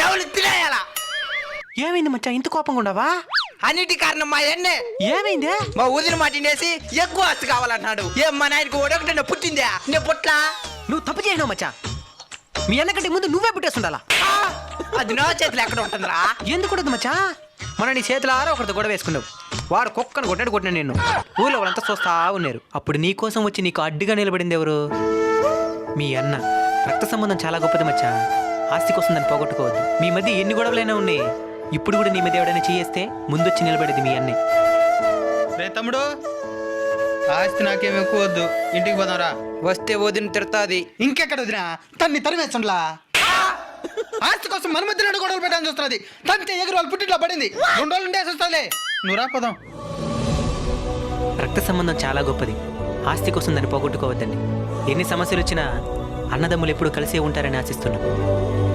నవ్వులు తినేయాలా? ఏమైంది మచ్చా ఇంత కోపంగా ఉండవా? అన్నిటి కారణం మా అన్నే. ఏమైందే? మా ఊదిన మాటినేసి ఎక్కువ ఆస్తి కావాలన్నాడు. ఏం మా నాయనకు ఒకటి పుట్టిందా? నేను పుట్లా. నువ్వు తప్పు చేయను మచ్చా. మీ అన్నకంటే ముందు నువ్వే పుట్టేస్తుండాలా. అది నా చేతిలో ఎక్కడ ఉంటుందిరా? ఎందుకు ఉండదు మచ్చా? మన నీ చేతుల ఆరో ఒకరితో గొడవ వేసుకున్నావు. వాడు కుక్కను కొట్టిన నిన్ను ఊళ్ళో వాళ్ళంతా చూస్తా ఉన్నారు. అప్పుడు నీ కోసం వచ్చి నీకు అడ్డుగా నిలబడింది ఎవరు? మీ అన్న. రక్త సంబంధం చాలా గొప్పది మచ్చా. ఆస్తి కోసం దాన్ని పోగొట్టుకోవద్దు. మీ మధ్య ఎన్ని గొడవలైనా ఉన్నాయి. ఇప్పుడు కూడా నీ మీద ఎవడైనా చేయేస్తే ముందొచ్చి నిలబడేది మీ అన్నే. రే తమ్ముడు, ఆస్తి నాకేం ఎక్కువ వద్దు, ఇంటికి పోదాంరా. వస్తే వదిన తిడతాది. ఇంకెక్కడ వదినా? తన్ని తరిమేసండ్లా. ఆస్తి కోసం మన మధ్య రెండు గొడవలు పెట్టాలని చూస్తుంది. తంతే ఎగురు వాళ్ళు పుట్టిట్లో పడింది. 2 రోజులు ఉండేసి వస్తుంది. నువ్వు రా పోదాం. రక్త సంబంధం చాలా గొప్పది. ఆస్తి కోసం దాన్ని పోగొట్టుకోవద్దండి. ఎన్ని సమస్యలు వచ్చినా అన్నదమ్ములు ఎప్పుడు కలిసే ఉంటారని ఆశిస్తున్నాం.